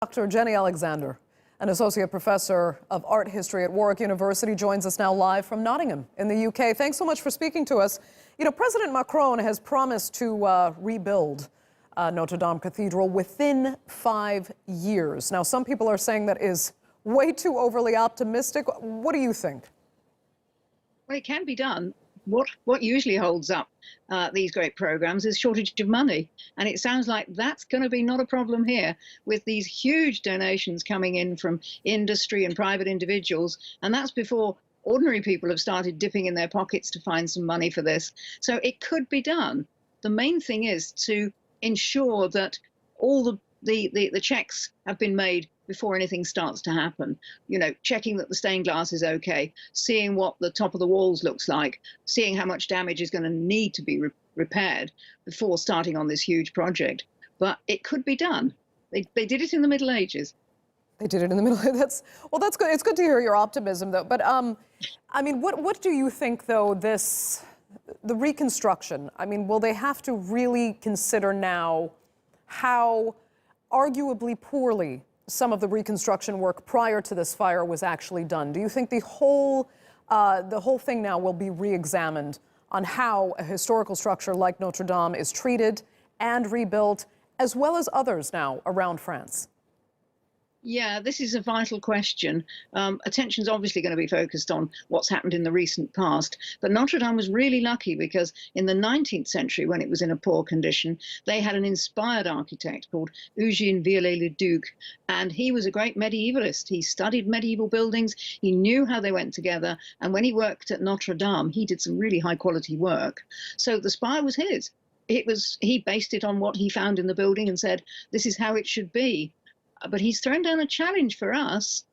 Dr. Jenny Alexander, an associate professor of art history at Warwick University, joins us now live from Nottingham in the UK. Thanks so much for speaking to us. You know, President Macron has promised to rebuild Notre Dame Cathedral within 5 years. Now, some people are saying that is way too overly optimistic. What do you think? Well, it can be done. What usually holds up these great programs is shortage of money. And it sounds like that's going to be not a problem here with these huge donations coming in from industry and private individuals. And that's before ordinary people have started dipping in their pockets to find some money for this. So it could be done. The main thing is to ensure that all the checks have been made before anything starts to happen. You know, checking that the stained glass is okay, seeing what the top of the walls looks like, seeing how much damage is going to need to be repaired before starting on this huge project. But it could be done. They did it in the Middle Ages. They did it in the middle. That's good. It's good to hear your optimism, though. But I mean, what do you think, though, the reconstruction? I mean, will they have to really consider now how arguably poorly some of the reconstruction work prior to this fire was actually done? Do you think the whole thing now will be re-examined on how a historical structure like Notre Dame is treated and rebuilt, as well as others now around France? Yeah, this is a vital question. Attention's obviously going to be focused on what's happened in the recent past. But Notre Dame was really lucky because in the 19th century, when it was in a poor condition, they had an inspired architect called Eugène Viollet-le-Duc. And he was a great medievalist. He studied medieval buildings. He knew how they went together. And when he worked at Notre Dame, he did some really high quality work. So the spire was his. He based it on what he found in the building and said, this is how it should be. But he's thrown down a challenge for us.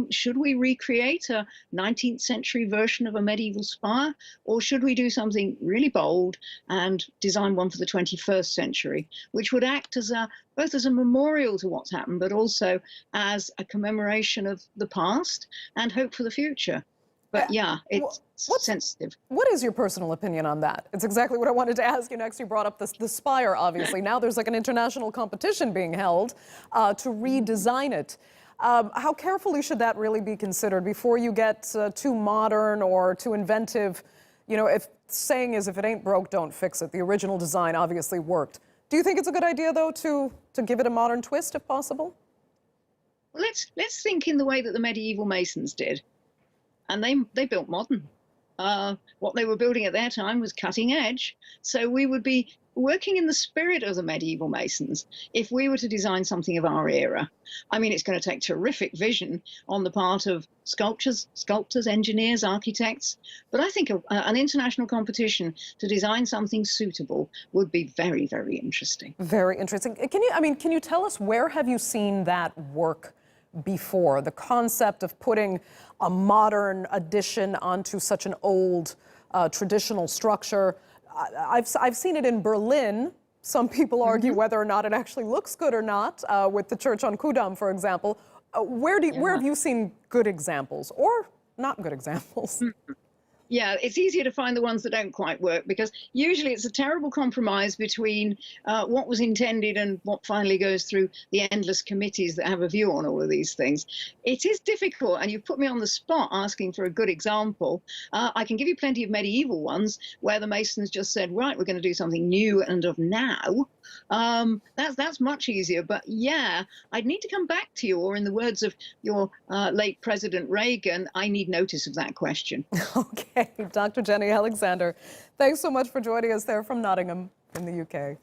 Should we recreate a 19th century version of a medieval spire? Or should we do something really bold and design one for the 21st century, which would act as both as a memorial to what's happened, but also as a commemoration of the past and hope for the future? But yeah, it's sensitive. What is your personal opinion on that? It's exactly what I wanted to ask you next. You brought up the spire, obviously. Now there's like an international competition being held to redesign it. How carefully should that really be considered before you get too modern or too inventive? You know, if saying is, if it ain't broke, don't fix it. The original design obviously worked. Do you think it's a good idea, though, to give it a modern twist, if possible? Well, let's think in the way that the medieval masons did. And they built modern. What they were building at their time was cutting edge. So we would be working in the spirit of the medieval masons if we were to design something of our era. I mean, it's going to take terrific vision on the part of sculptors, engineers, architects. But I think an international competition to design something suitable would be very, very interesting. Very interesting. Can you tell us, where have you seen that work before? The concept of putting a modern addition onto such an old traditional structure. I've seen it in Berlin. Some people argue whether or not it actually looks good or not, with the church on Kudamm, for example. Where have you seen good examples or not good examples? Yeah, it's easier to find the ones that don't quite work because usually it's a terrible compromise between what was intended and what finally goes through the endless committees that have a view on all of these things. It is difficult, and you've put me on the spot asking for a good example. I can give you plenty of medieval ones where the Masons just said, right, we're going to do something new and of now. That's much easier. But yeah, I'd need to come back to you, or in the words of your late President Reagan, I need notice of that question. Okay. Dr. Jenny Alexander, thanks so much for joining us there from Nottingham in the UK.